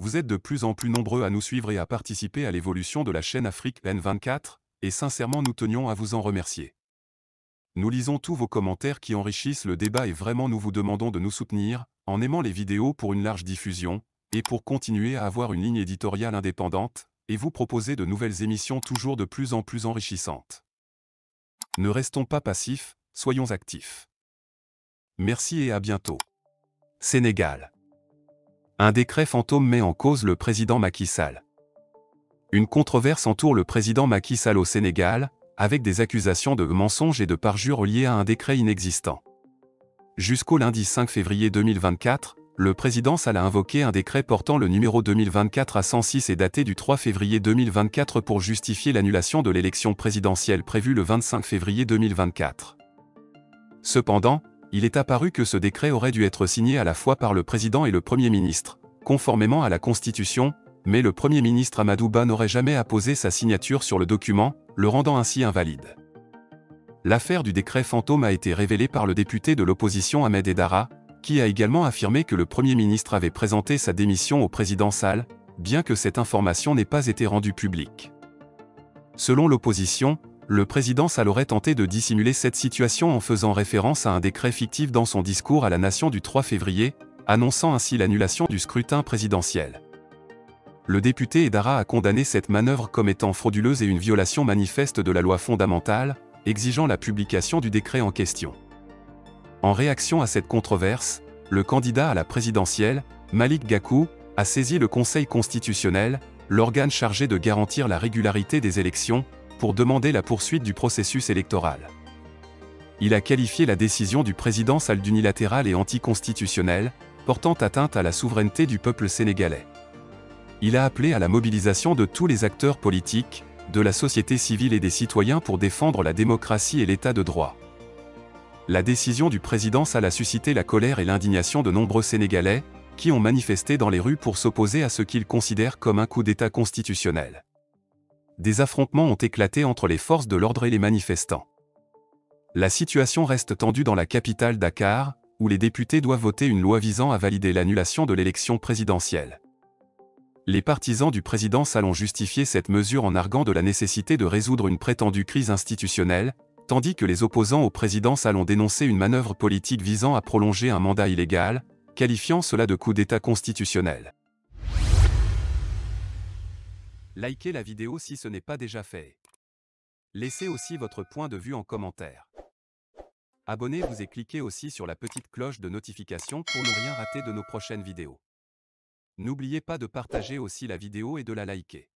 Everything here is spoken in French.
Vous êtes de plus en plus nombreux à nous suivre et à participer à l'évolution de la chaîne Afrique N24, et sincèrement nous tenions à vous en remercier. Nous lisons tous vos commentaires qui enrichissent le débat et vraiment nous vous demandons de nous soutenir, en aimant les vidéos pour une large diffusion, et pour continuer à avoir une ligne éditoriale indépendante, et vous proposer de nouvelles émissions toujours de plus en plus enrichissantes. Ne restons pas passifs, soyons actifs. Merci et à bientôt. Sénégal. Un décret fantôme met en cause le président Macky Sall. Une controverse entoure le président Macky Sall au Sénégal, avec des accusations de mensonges et de parjure liées à un décret inexistant. Jusqu'au lundi 5 février 2024, le président Sall a invoqué un décret portant le numéro 2024 à 106 et daté du 3 février 2024 pour justifier l'annulation de l'élection présidentielle prévue le 25 février 2024. Cependant, il est apparu que ce décret aurait dû être signé à la fois par le président et le Premier ministre, conformément à la Constitution, mais le Premier ministre Amadou Ba n'aurait jamais apposé sa signature sur le document, le rendant ainsi invalide. L'affaire du décret fantôme a été révélée par le député de l'opposition Ahmed Aidara, qui a également affirmé que le Premier ministre avait présenté sa démission au président Sall, bien que cette information n'ait pas été rendue publique. Selon l'opposition, le président Sall aurait tenté de dissimuler cette situation en faisant référence à un décret fictif dans son discours à la nation du 3 février, annonçant ainsi l'annulation du scrutin présidentiel. Le député Aidara a condamné cette manœuvre comme étant frauduleuse et une violation manifeste de la loi fondamentale, exigeant la publication du décret en question. En réaction à cette controverse, le candidat à la présidentielle, Malick Gakou, a saisi le Conseil constitutionnel, l'organe chargé de garantir la régularité des élections, pour demander la poursuite du processus électoral. Il a qualifié la décision du président Sall d'unilatérale et anticonstitutionnelle, portant atteinte à la souveraineté du peuple sénégalais. Il a appelé à la mobilisation de tous les acteurs politiques, de la société civile et des citoyens pour défendre la démocratie et l'état de droit. La décision du président Sall a suscité la colère et l'indignation de nombreux Sénégalais, qui ont manifesté dans les rues pour s'opposer à ce qu'ils considèrent comme un coup d'État constitutionnel. Des affrontements ont éclaté entre les forces de l'ordre et les manifestants. La situation reste tendue dans la capitale Dakar, où les députés doivent voter une loi visant à valider l'annulation de l'élection présidentielle. Les partisans du président Sall ont justifié cette mesure en arguant de la nécessité de résoudre une prétendue crise institutionnelle, tandis que les opposants au président Sall ont dénoncé une manœuvre politique visant à prolonger un mandat illégal, qualifiant cela de coup d'État constitutionnel. Likez la vidéo si ce n'est pas déjà fait. Laissez aussi votre point de vue en commentaire. Abonnez-vous et cliquez aussi sur la petite cloche de notification pour ne rien rater de nos prochaines vidéos. N'oubliez pas de partager aussi la vidéo et de la liker.